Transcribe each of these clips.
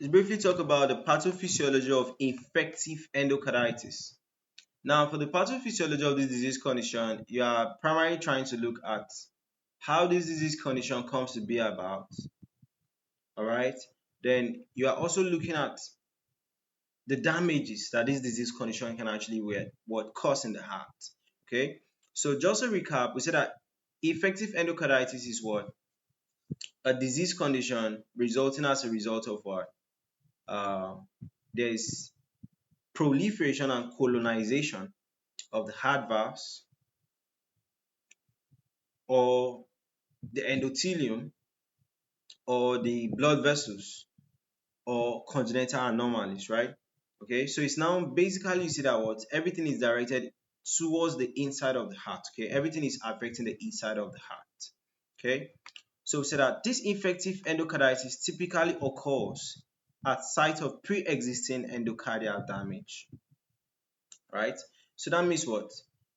Let's briefly talk about the pathophysiology of infective endocarditis. Now, for the pathophysiology of this disease condition, you are primarily trying to look at how this disease condition comes to be about. All right. Then you are also looking at the damages that this disease condition can actually cause in the heart. Okay. So just to recap, we said that infective endocarditis is what? A disease condition resulting as a result of what? There is proliferation and colonization of the heart valves or the endothelium or the blood vessels or congenital anomalies, right? Okay, so it's now basically you see that what everything is directed towards the inside of the heart. Okay, everything is affecting the inside of the heart. Okay, so we say that this infective endocarditis typically occurs at site of pre-existing endocardial damage, right? So that means what?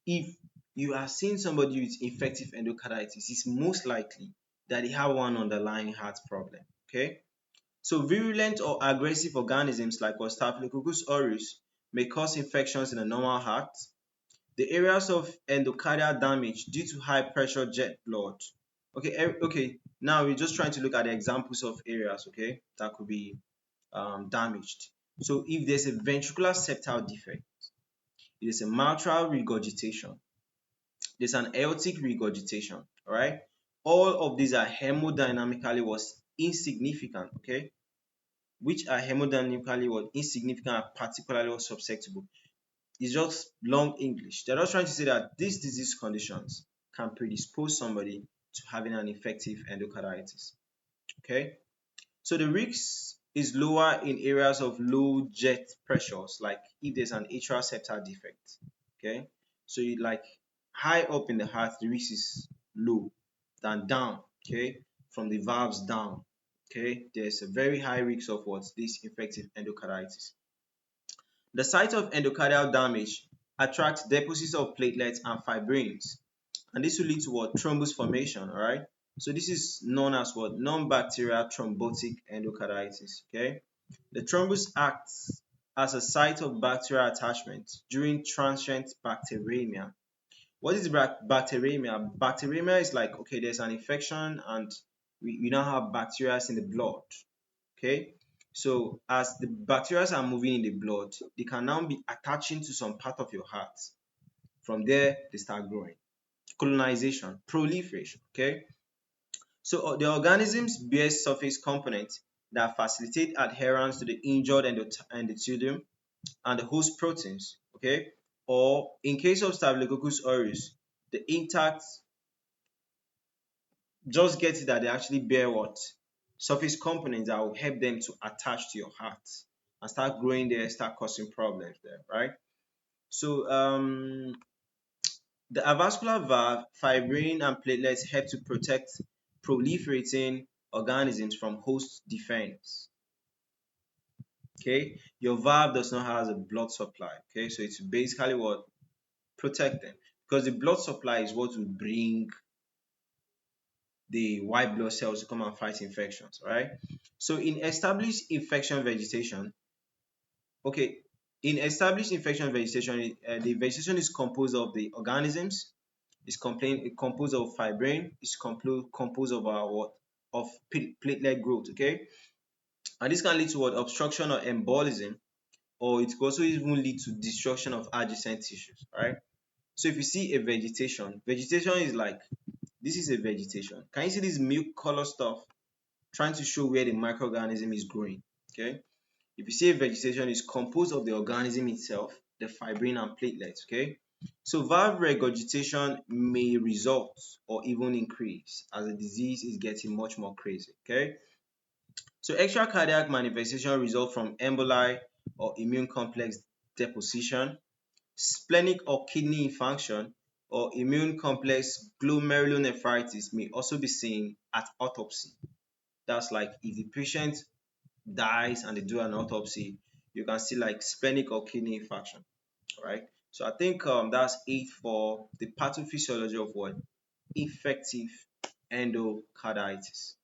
If you are seeing somebody with infective endocarditis, it's most likely that they have one underlying heart problem. Okay, so virulent or aggressive organisms like Staphylococcus aureus may cause infections in the normal heart. The areas of endocardial damage due to high pressure jet blood. Okay. Now we're just trying to look at the examples of areas, okay, that could be damaged. So if there's a ventricular septal defect, there's a mitral regurgitation, there's an aortic regurgitation, all right? All of these are hemodynamically was insignificant, okay? Which are hemodynamically was insignificant and particularly was susceptible. It's just long English. They're just trying to say that these disease conditions can predispose somebody to having an infective endocarditis, okay? So the risk is lower in areas of low jet pressures, like if there's an atrial septal defect, okay? So you like high up in the heart, the risk is low than down, okay? From the valves down, okay? There's a very high risk of what? This infective endocarditis. The site of endocardial damage attracts deposits of platelets and fibrins, and this will lead to what? Thrombus formation, all right? So this is known as what? Non-bacterial thrombotic endocarditis, okay? The thrombus acts as a site of bacterial attachment during transient bacteremia. What is bacteremia? Bacteremia is like, okay, there's an infection and we now have bacteria in the blood, okay? So as the bacteria are moving in the blood, they can now be attaching to some part of your heart. From there, they start growing. Colonization, proliferation, okay? So the organisms bear surface components that facilitate adherence to the injured endothelium and the host proteins, okay? Or in case of Staphylococcus aureus, the intact, just get it that they actually bear what? Surface components that will help them to attach to your heart and start growing there, start causing problems there, right? So the avascular valve, fibrin, and platelets help to protect proliferating organisms from host defense. Okay, your valve does not have a blood supply. Okay, so it's basically what? Protect them, because the blood supply is what will bring the white blood cells to come and fight infections, right? So in established infection vegetation, okay, in established infection vegetation, the vegetation is composed of the organisms, is composed of fibrin, is composed of what? Of platelet growth, okay? And this can lead to what? Obstruction or embolism, or it could also even lead to destruction of adjacent tissues, right? So if you see a vegetation is like, this is a vegetation. Can you see this milk color stuff? Trying to show where the microorganism is growing, okay? If you see a vegetation is composed of the organism itself, the fibrin and platelets, okay? So valve regurgitation may result or even increase as the disease is getting much more crazy, okay? So extracardiac manifestation result from emboli or immune complex deposition, splenic or kidney infarction, or immune complex glomerulonephritis may also be seen at autopsy. That's like if the patient dies and they do an autopsy, you can see like splenic or kidney infarction. All right. So I think that's it for the pathophysiology of what? Infective endocarditis.